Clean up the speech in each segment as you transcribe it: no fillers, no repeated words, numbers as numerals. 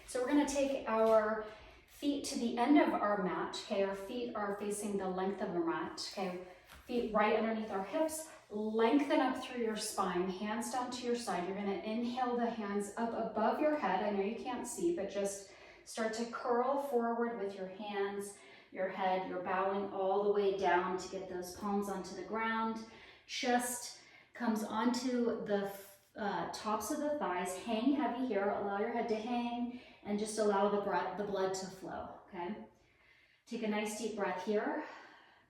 So we're gonna take our feet to the end of our mat, okay? Our feet are facing the length of the mat, okay? Feet right underneath our hips, lengthen up through your spine, hands down to your side. You're gonna inhale the hands up above your head. I know you can't see, but just start to curl forward with your hands, your head. You're bowing all the way down to get those palms onto the ground. Chest comes onto the tops of the thighs. Hang heavy here, allow your head to hang, and just allow the blood to flow, okay? Take a nice deep breath here.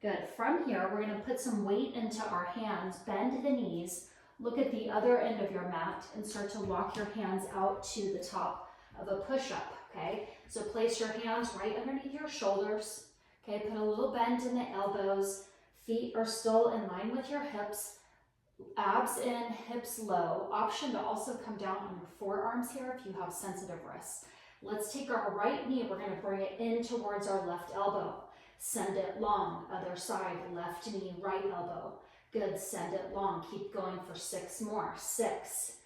Good. From here, we're gonna put some weight into our hands, bend the knees, look at the other end of your mat, and start to walk your hands out to the top of a push-up, okay? So place your hands right underneath your shoulders, okay? Put a little bend in the elbows, feet are still in line with your hips, abs in, hips low. Option to also come down on your forearms here if you have sensitive wrists. Let's take our right knee, we're gonna bring it in towards our left elbow. Send it long, other side, left knee, right elbow. Good, send it long. Keep going for 6 more. 6,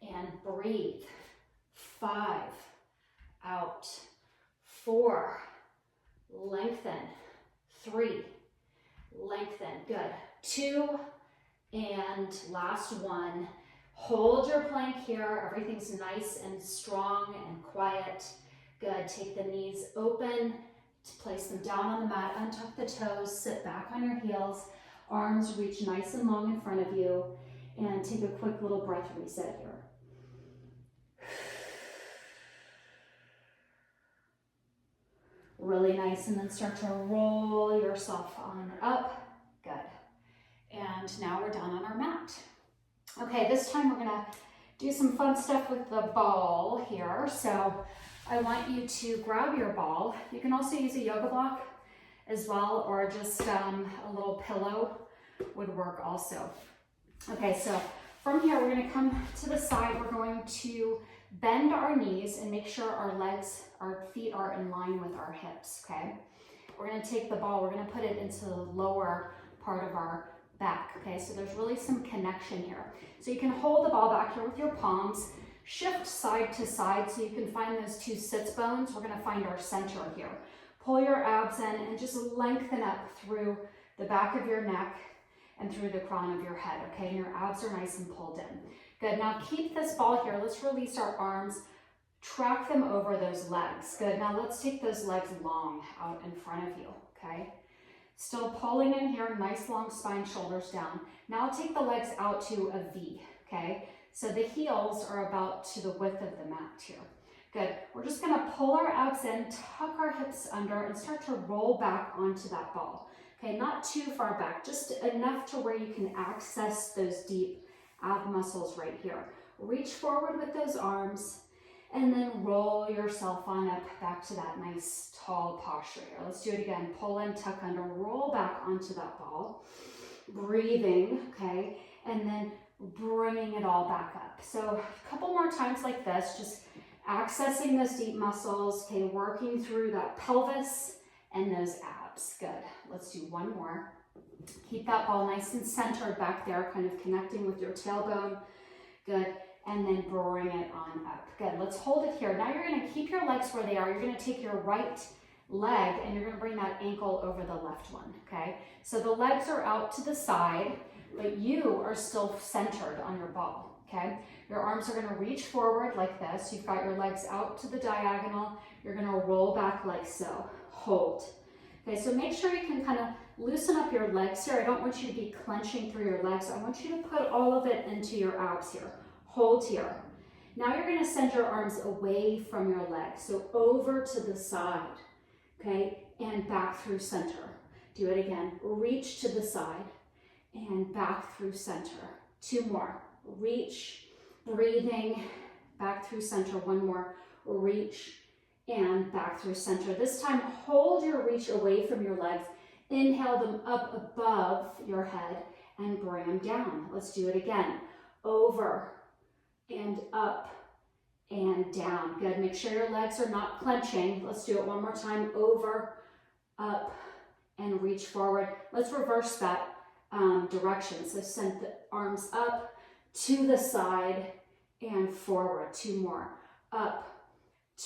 and breathe. 5, out. 4, lengthen. 3, lengthen. Good. 2, and last 1. Hold your plank here. Everything's nice and strong and quiet. Good. Take the knees open. To place them down on the mat, untuck the toes, sit back on your heels, arms reach nice and long in front of you, and take a quick little breath reset here. Really nice, and then start to roll yourself on up. Good. And now we're down on our mat. Okay, this time we're gonna do some fun stuff with the ball here. So I want you to grab your ball. You can also use a yoga block as well, or just a little pillow would work also. Okay, so from here, we're gonna come to the side. We're going to bend our knees and make sure our feet are in line with our hips, okay? We're gonna take the ball, we're gonna put it into the lower part of our back, okay? So there's really some connection here. So you can hold the ball back here with your palms, shift side to side so you can find those 2 sits bones. We're gonna find our center here. Pull your abs in and just lengthen up through the back of your neck and through the crown of your head, okay? And your abs are nice and pulled in. Good, now keep this ball here. Let's release our arms, track them over those legs. Good, now let's take those legs long out in front of you, okay? Still pulling in here, nice long spine, shoulders down. Now take the legs out to a V, okay? So the heels are about to the width of the mat here. Good. We're just gonna pull our abs in, tuck our hips under, and start to roll back onto that ball. Okay, not too far back, just enough to where you can access those deep ab muscles right here. Reach forward with those arms, and then roll yourself on up back to that nice tall posture here. Let's do it again. Pull in, tuck under, roll back onto that ball. Breathing, okay, and then bringing it all back up. So a couple more times like this, just accessing those deep muscles, okay, working through that pelvis and those abs. Good. Let's do 1 more. Keep that ball nice and centered back there, kind of connecting with your tailbone. Good. And then bring it on up. Good. Let's hold it here. Now you're going to keep your legs where they are. You're going to take your right leg and you're going to bring that ankle over the left one, okay? So the legs are out to the side, but you are still centered on your ball, okay? Your arms are gonna reach forward like this. You've got your legs out to the diagonal. You're gonna roll back like so. Hold. Okay, so make sure you can kind of loosen up your legs here. I don't want you to be clenching through your legs. I want you to put all of it into your abs here. Hold here. Now you're gonna send your arms away from your legs. So over to the side, okay? And back through center. Do it again. Reach to the side and back through center. 2 more. Reach, breathing, back through center. 1 more. Reach and back through center. This time, hold your reach away from your legs. Inhale them up above your head and bring them down. Let's do it again. Over and up and down. Good. Make sure your legs are not clenching. Let's do it 1 more time. Over, up, and reach forward. Let's reverse that direction. So send the arms up to the side and forward. 2 more. Up,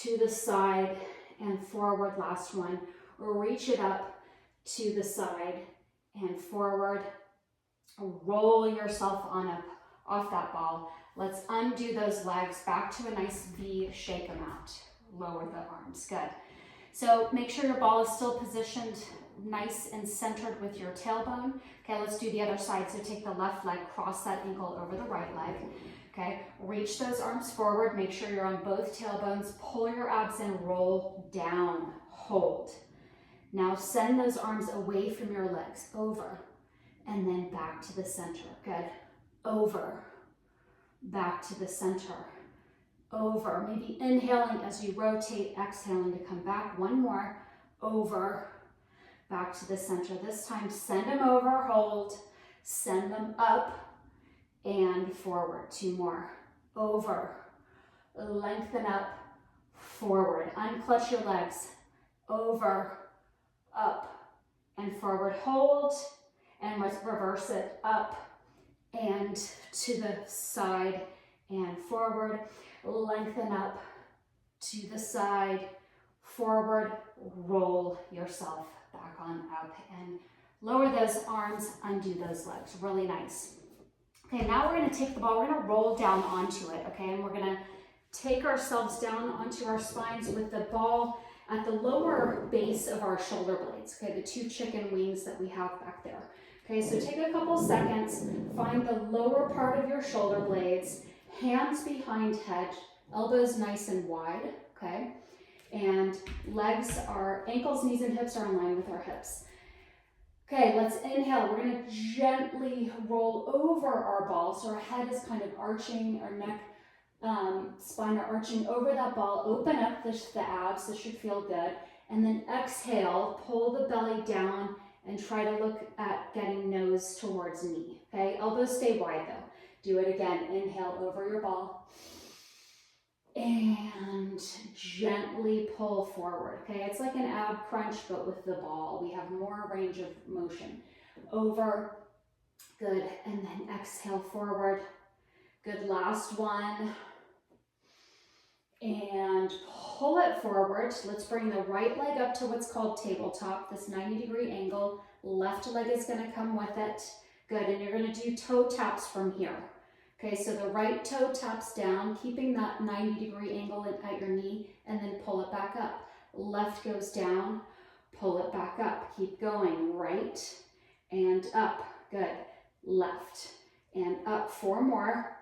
to the side and forward. Last one. Reach it up to the side and forward. Roll yourself on up off that ball. Let's undo those legs back to a nice V, shake them out. Lower the arms, good. So make sure your ball is still positioned nice and centered with your tailbone. Okay, let's do the other side. So take the left leg, cross that ankle over the right leg. Okay, reach those arms forward. Make sure you're on both tailbones. Pull your abs in, roll down, hold. Now send those arms away from your legs, over, and then back to the center. Good. Over, back to the center. Over, maybe inhaling as you rotate, exhaling to come back. One more, over, back to the center. This time, send them over, hold, send them up and forward. Two more, over, lengthen up, forward. Unclutch your legs, over, up and forward. Hold and reverse it, up and to the side and forward. Lengthen up to the side, forward, roll yourself back on up and lower those arms, undo those legs. Really nice. Okay, now we're going to take the ball, we're going to roll down onto it, okay, and we're going to take ourselves down onto our spines with the ball at the lower base of our shoulder blades, okay, the two chicken wings that we have back there. Okay, so take a couple seconds, find the lower part of your shoulder blades, hands behind head, elbows nice and wide, okay? And legs are, ankles, knees, and hips are in line with our hips. Okay, let's inhale. We're gonna gently roll over our ball. So our head is kind of arching, our neck, spine are arching over that ball. Open up the abs, this should feel good. And then exhale, pull the belly down and try to look at getting nose towards knee, okay? Elbows stay wide though. Do it again. Inhale over your ball and gently pull forward. Okay, it's like an ab crunch, but with the ball. We have more range of motion. Over, good, and then exhale forward. Good, last one. And pull it forward. Let's bring the right leg up to what's called tabletop, this 90-degree angle. Left leg is gonna come with it. Good, and you're gonna do toe taps from here. Okay, so the right toe taps down, keeping that 90-degree angle at your knee, and then pull it back up. Left goes down, pull it back up. Keep going, right and up. Good, left and up. Four more.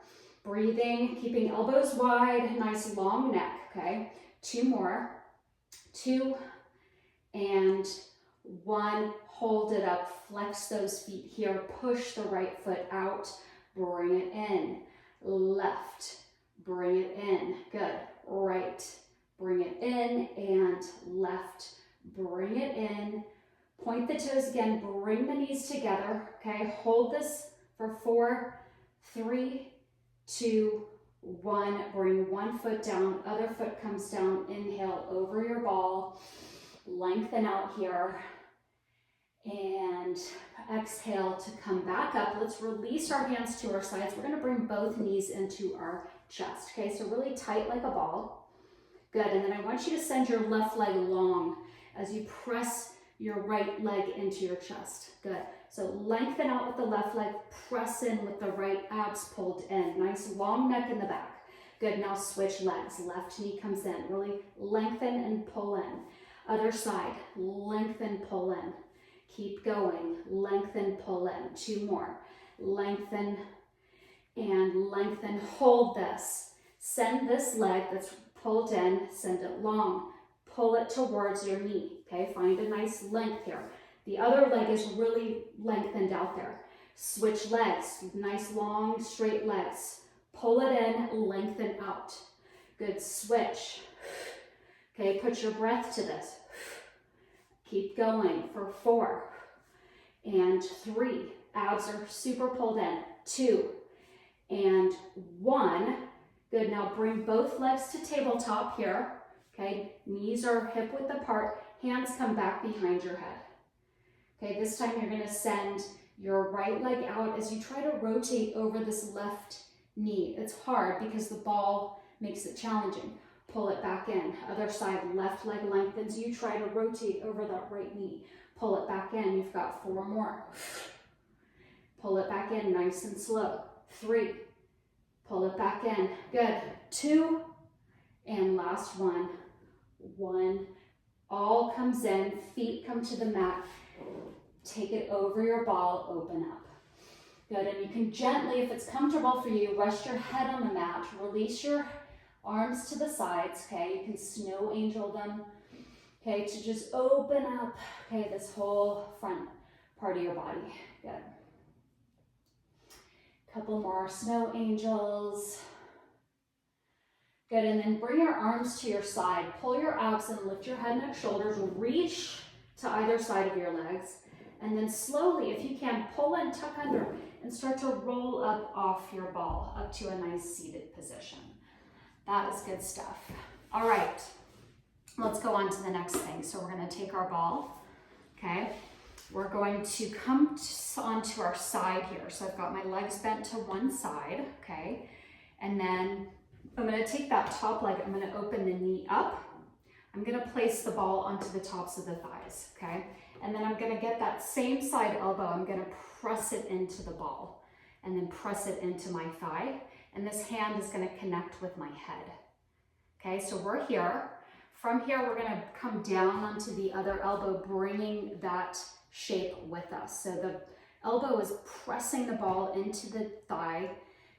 Breathing, keeping elbows wide, nice long neck, okay? Two more. Two and one. Hold it up, flex those feet here, push the right foot out. Bring it in, left, bring it in, good, right, bring it in, and left, bring it in, point the toes again, bring the knees together, okay, hold this for 4, 3, 2, 1, bring one foot down, other foot comes down, inhale over your ball, lengthen out here, and exhale to come back up. Let's release our hands to our sides. We're going to bring both knees into our chest. Okay, so really tight like a ball. Good, and then I want you to send your left leg long as you press your right leg into your chest. Good, so lengthen out with the left leg, press in with the right abs pulled in. Nice long neck in the back. Good, now switch legs. Left knee comes in. Really lengthen and pull in. Other side, lengthen, pull in. Keep going, lengthen, pull in. Two more, lengthen and lengthen. Hold this. Send this leg that's pulled in, send it long. Pull it towards your knee, okay? Find a nice length here. The other leg is really lengthened out there. Switch legs, nice long straight legs. Pull it in, lengthen out. Good, switch. Okay, put your breath to this. Keep going for 4 and 3. Abs are super pulled in. 2 and 1. Good, now bring both legs to tabletop here. Okay, knees are hip width apart. Hands come back behind your head. Okay, this time you're gonna send your right leg out as you try to rotate over this left knee. It's hard because the ball makes it challenging. pull it back in. Other side, left leg lengthens. You try to rotate over that right knee. Pull it back in. You've got 4 more. Pull it back in, nice and slow. 3, pull it back in. Good. 2, and last one. 1, all comes in, feet come to the mat. Take it over your ball, open up. Good, and you can gently, if it's comfortable for you, rest your head on the mat, release your arms to the sides, okay? You can snow angel them, okay, to just open up, okay, this whole front part of your body. Good. Couple more snow angels. Good, and then bring your arms to your side. Pull your abs and lift your head, neck, shoulders. Reach to either side of your legs. And then slowly, if you can, pull and tuck under and start to roll up off your ball, up to a nice seated position. That is good stuff. All right, let's go on to the next thing. So we're gonna take our ball, okay? We're going to come onto our side here. So I've got my legs bent to one side, okay? And then I'm gonna take that top leg, I'm gonna open the knee up. I'm gonna place the ball onto the tops of the thighs, okay? And then I'm gonna get that same side elbow, I'm gonna press it into the ball and then press it into my thigh. And this hand is gonna connect with my head. Okay, so we're here. From here, we're gonna come down onto the other elbow, bringing that shape with us. So the elbow is pressing the ball into the thigh,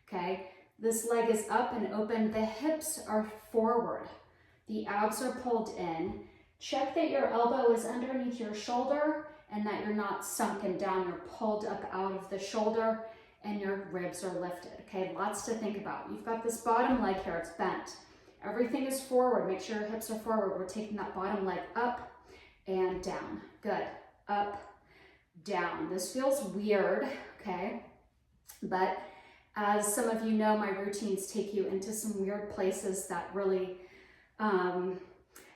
okay? This leg is up and open, the hips are forward, the abs are pulled in. Check that your elbow is underneath your shoulder and that you're not sunken down, you're pulled up out of the shoulder and your ribs are lifted, okay? Lots to think about. You've got this bottom leg here, it's bent. Everything is forward, make sure your hips are forward. We're taking that bottom leg up and down, good. Up, down. This feels weird, okay? But as some of you know, my routines take you into some weird places that really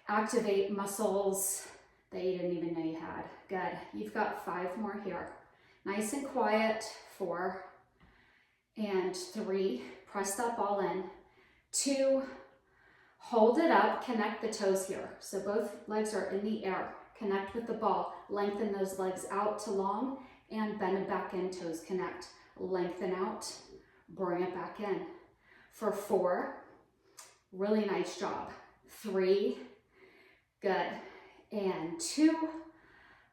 activate muscles that you didn't even know you had. Good. You've got 5 more here. Nice and quiet. 4 and 3. Press that ball in. 2. Hold it up. Connect the toes here. So both legs are in the air. Connect with the ball. Lengthen those legs out to long and bend it back in. Toes connect. Lengthen out. Bring it back in. For 4. Really nice job. 3. Good. And 2.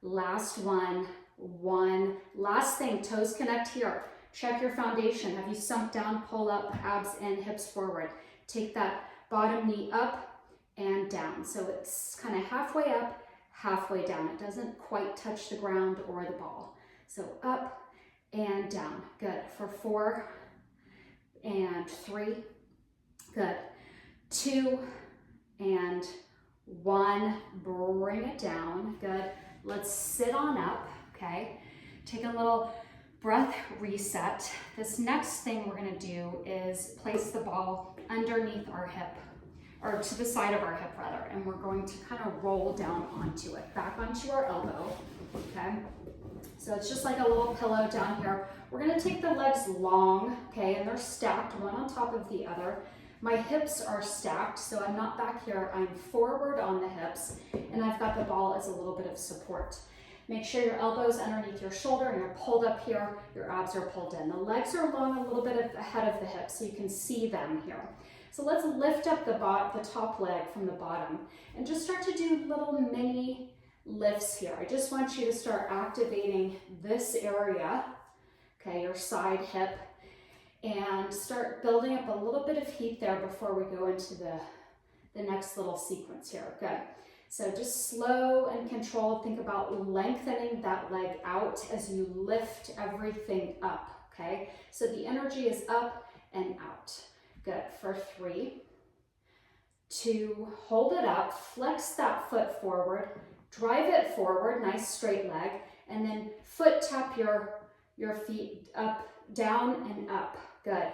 Last one. 1. Last thing, toes connect here. Check your foundation. Have you sunk down? Pull up, abs in, hips forward. Take that bottom knee up and down. So it's kind of halfway up, halfway down. It doesn't quite touch the ground or the ball. So up and down. Good. For 4 and 3. Good. 2 and 1. Bring it down. Good. Let's sit on up. Okay. Take a little breath reset. This next thing we're going to do is place the ball underneath our hip, or to the side of our hip rather, and we're going to kind of roll down onto it, back onto our elbow, okay? So it's just like a little pillow down here. We're going to take the legs long, okay, and they're stacked one on top of the other. My hips are stacked, so I'm not back here, I'm forward on the hips, and I've got the ball as a little bit of support. Make sure your elbow's underneath your shoulder and you're pulled up here, your abs are pulled in. The legs are long a little bit ahead of the hips so you can see them here. So let's lift up the top leg from the bottom and just start to do little mini lifts here. I just want you to start activating this area, okay, your side hip, and start building up a little bit of heat there before we go into the next little sequence here. Good. So just slow and controlled. Think about lengthening that leg out as you lift everything up, okay? So the energy is up and out. Good. For 3, 2, hold it up, flex that foot forward, drive it forward, nice straight leg, and then foot tap your feet up, down and up. Good.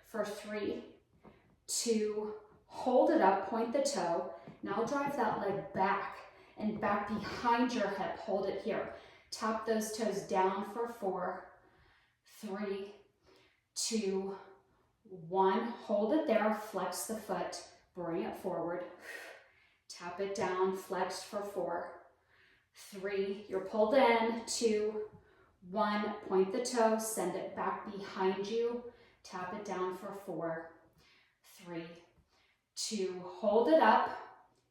For 3, 2, hold it up, point the toe. Now drive that leg back and back behind your hip. Hold it here. Tap those toes down for 4, 3, 2, 1. Hold it there. Flex the foot. bring it forward, tap it down, flex for 4, 3, you're pulled in, 2, 1, point the toe, send it back behind you, tap it down for 4, 3, 2, hold it up,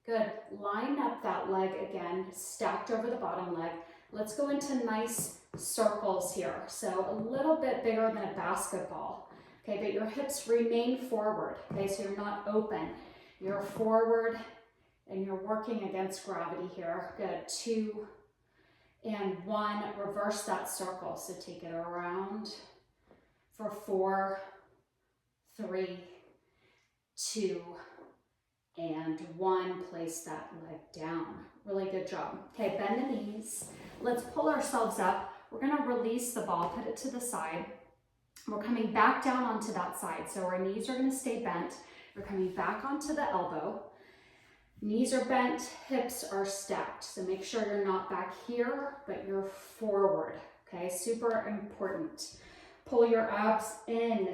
good, line up that leg again, stacked over the bottom leg. Let's go into nice circles here, so a little bit bigger than a basketball, okay, but your hips remain forward, okay, so you're not open, you're forward, and you're working against gravity here, good, 2, and 1, reverse that circle, so take it around for 4, 3, 2, and 1, place that leg down. Really good job. Okay, bend the knees. Let's pull ourselves up. We're gonna release the ball, put it to the side. We're coming back down onto that side, so our knees are gonna stay bent. We're coming back onto the elbow. Knees are bent, hips are stacked. So make sure you're not back here, but you're forward, okay? Super important. Pull your abs in,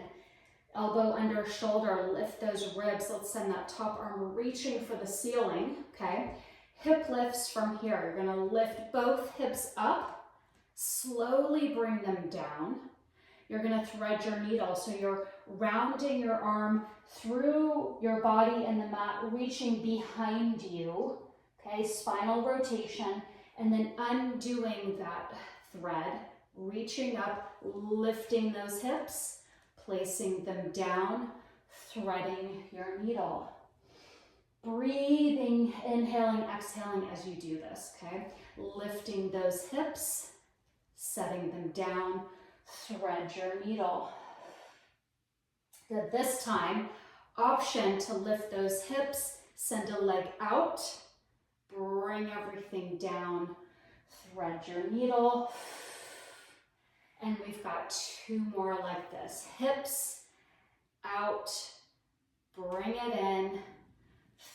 elbow under shoulder, lift those ribs. Let's send that top arm reaching for the ceiling, okay? Hip lifts from here. You're gonna lift both hips up, slowly bring them down. You're gonna thread your needle, so you're rounding your arm through your body and the mat, reaching behind you, okay, spinal rotation, and then undoing that thread, reaching up, lifting those hips, placing them down, threading your needle. Breathing, inhaling, exhaling as you do this, okay? Lifting those hips, setting them down, thread your needle. Good, this time, option to lift those hips, send a leg out, bring everything down, thread your needle, and we've got 2 more like this. Hips out, bring it in,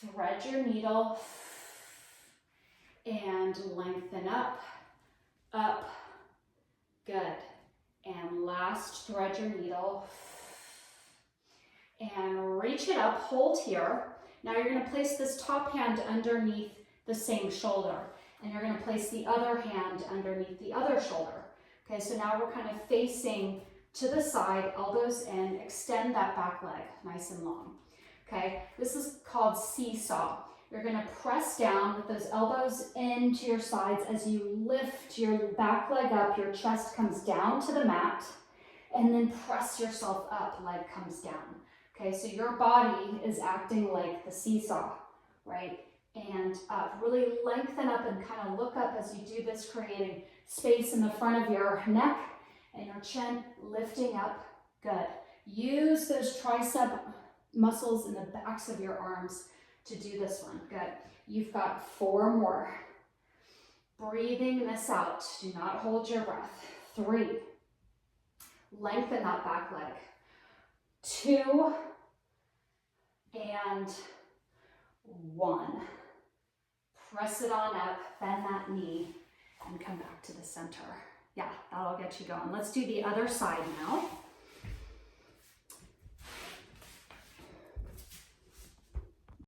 thread your needle, and lengthen up, up, good. And last, thread your needle, and reach it up, hold here. Now you're gonna place this top hand underneath the same shoulder, and you're gonna place the other hand underneath the other shoulder. Okay, so now we're kind of facing to the side, elbows in, extend that back leg, nice and long. Okay, this is called seesaw. You're gonna press down with those elbows into your sides as you lift your back leg up, your chest comes down to the mat, and then press yourself up, leg comes down. Okay, so your body is acting like the seesaw, right? And up, really lengthen up and kind of look up as you do this, creating space in the front of your neck and your chin, lifting up, good. Use those tricep muscles in the backs of your arms to do this one, good. You've got 4 more. Breathing this out, do not hold your breath. 3, lengthen that back leg. 2, and 1. Press it on up, bend that knee, and come back to the center. Yeah, that'll get you going. Let's do the other side now.